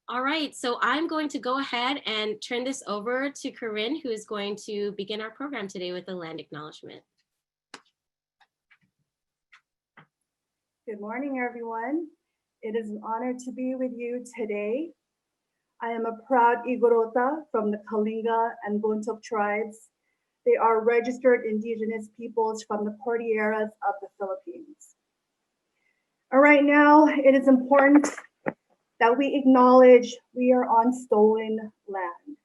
All right, so I'm going to go ahead and turn this over to Kirin, who is going to begin our program today with the land acknowledgement. Good morning, everyone. It is an honor to be with you today. I am a proud Igorota from the Kalinga and Bontoc tribes. They are registered indigenous peoples from the Cordilleras of the Philippines. All right, now it is important that we acknowledge we are on stolen land.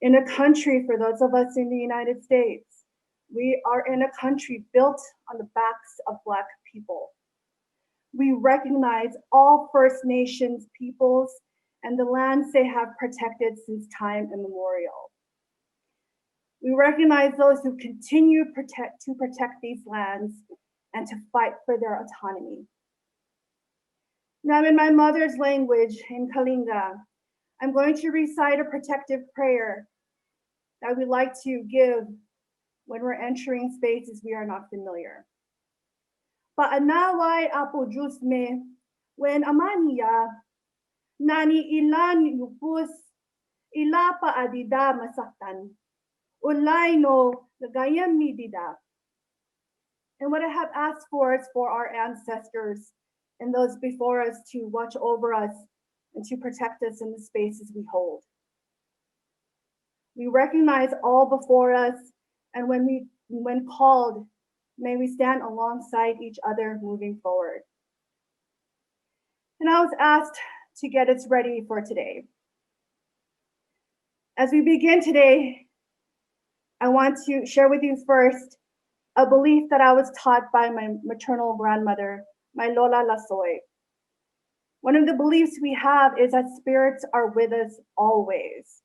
In a country, for those of us in the United States, we are in a country built on the backs of Black people. We recognize all First Nations peoples and the lands they have protected since time immemorial. We recognize those who continue to protect these lands and to fight for their autonomy. Now, in my mother's language, in Kalinga, I'm going to recite a protective prayer that we like to give when we're entering spaces we are not familiar. Paanaway apo Diyos me, when amaniya, nani ilan yupus, ila pa adida masaktan, ulay no gagayam mi dida. And what I have asked for is for our ancestors and those before us to watch over us and to protect us in the spaces we hold. We recognize all before us, and when called, may we stand alongside each other moving forward. And I was asked to get us ready for today. As we begin today, I want to share with you first a belief that I was taught by my maternal grandmother, my Lola Lasoy. One of the beliefs we have is that spirits are with us always.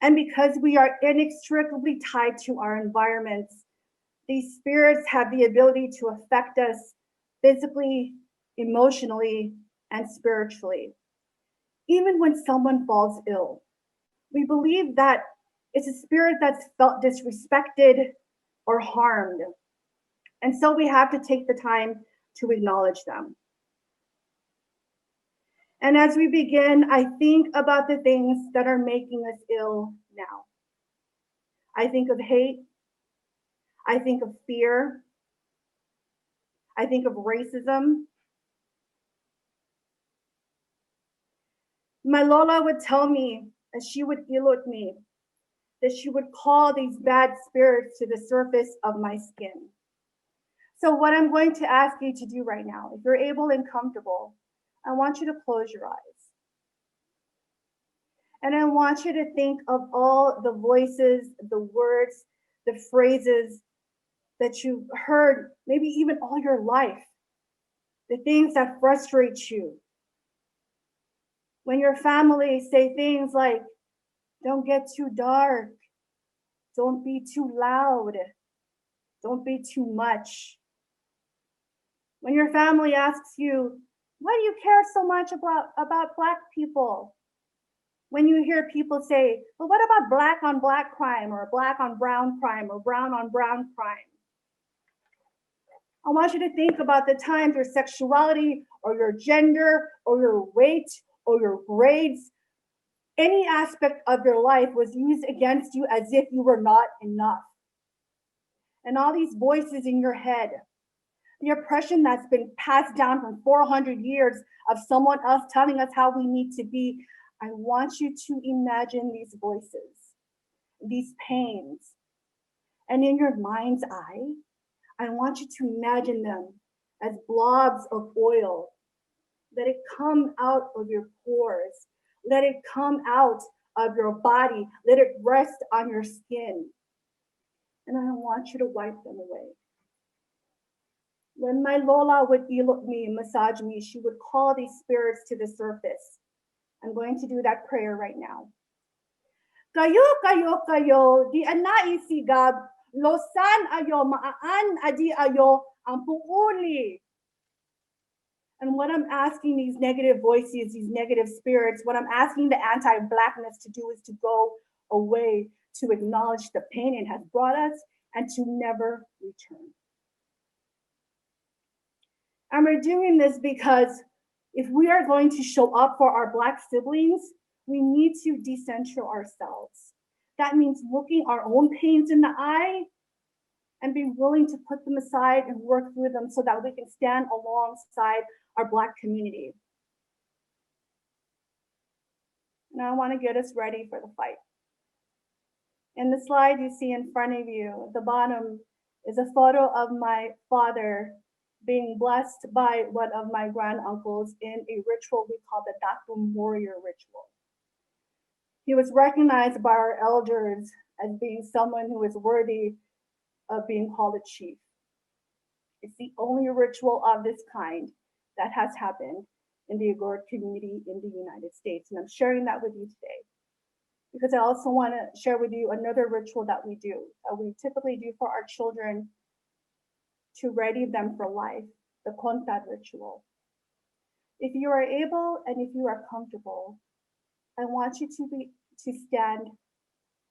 And because we are inextricably tied to our environments, these spirits have the ability to affect us physically, emotionally, and spiritually. Even when someone falls ill, we believe that it's a spirit that's felt disrespected or harmed. And so we have to take the time to acknowledge them. And as we begin, I think about the things that are making us ill now. I think of hate. I think of fear. I think of racism. My Lola would tell me, as she would ilot me, that she would call these bad spirits to the surface of my skin. So what I'm going to ask you to do right now, if you're able and comfortable, I want you to close your eyes. And I want you to think of all the voices, the words, the phrases that you've heard, maybe even all your life, the things that frustrate you. When your family say things like, don't get too dark, don't be too loud, don't be too much. When your family asks you, why do you care so much about Black people? When you hear people say, well, what about Black on Black crime, or Black on brown crime, or brown on brown crime? I want you to think about the times your sexuality or your gender or your weight or your grades, any aspect of your life was used against you as if you were not enough. And all these voices in your head, the oppression that's been passed down from 400 years of someone else telling us how we need to be, I want you to imagine these voices, these pains. And in your mind's eye, I want you to imagine them as blobs of oil. Let it come out of your pores. Let it come out of your body. Let it rest on your skin. And I want you to wipe them away. When my Lola would ilot me, massage me, she would call these spirits to the surface. I'm going to do that prayer right now. Kayo, di anaisigab, losan ayo, maan adi ayo, ang puuli. And what I'm asking these negative voices, these negative spirits, what I'm asking the anti-Blackness to do is to go away, to acknowledge the pain it has brought us, and to never return. And we're doing this because If we are going to show up for our Black siblings, we need to decenter ourselves. That means looking our own pains in the eye and be willing to put them aside and work through them so that we can stand alongside our Black community. Now I want to get us ready for the fight. In the slide you see in front of you, at the bottom is a photo of my father being blessed by one of my granduncles in a ritual we call the Tatlong warrior ritual. He was recognized by our elders as being someone who is worthy of being called a chief. It's the only ritual of this kind that has happened in the Igorot community in the United States. And I'm sharing that with you today because I also want to share with you another ritual that we do, that we typically do for our children to ready them for life, the Kontad ritual. If you are able and if you are comfortable, I want you to stand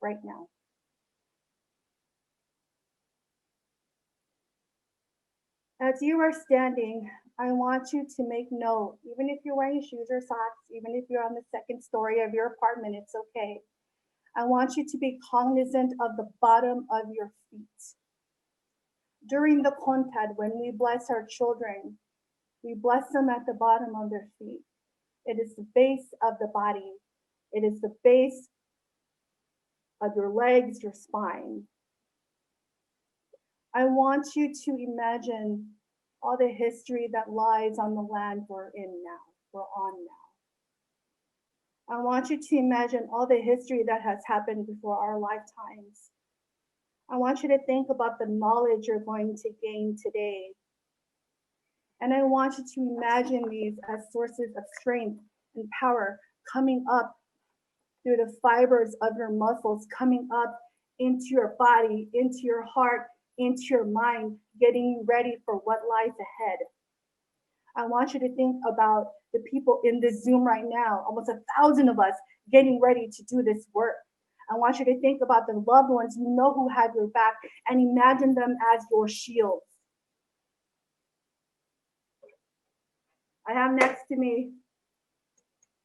right now. As you are standing, I want you to make note, even if you're wearing shoes or socks, even if you're on the second story of your apartment, it's okay. I want you to be cognizant of the bottom of your feet. During the Kontad, when we bless our children, we bless them at the bottom of their feet. It is the base of the body. It is the base of your legs, your spine. I want you to imagine all the history that lies on the land we're on now. I want you to imagine all the history that has happened before our lifetimes. I want you to think about the knowledge you're going to gain today. And I want you to imagine these as sources of strength and power coming up through the fibers of your muscles, coming up into your body, into your heart, into your mind, getting you ready for what lies ahead. I want you to think about the people in this Zoom right now, almost 1,000 of us getting ready to do this work. I want you to think about the loved ones you know who have your back and imagine them as your shields. I have next to me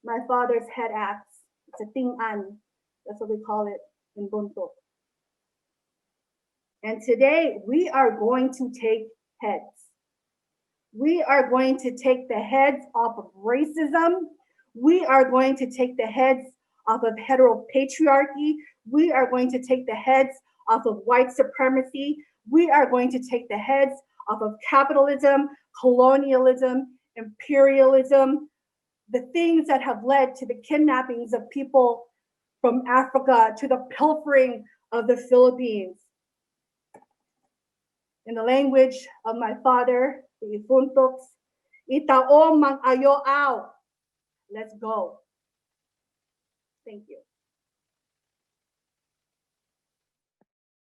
my father's head axe. It's a ting'an. That's what we call it in Bunto. And today we are going to take heads. We are going to take the heads off of racism. We are going to take the heads off of heteropatriarchy. We are going to take the heads off of white supremacy. We are going to take the heads off of capitalism, colonialism, imperialism, the things that have led to the kidnappings of people from Africa, to the pilfering of the Philippines. In the language of my father, the Ifuntoks, itao mang ayo ao. Let's go. Thank you.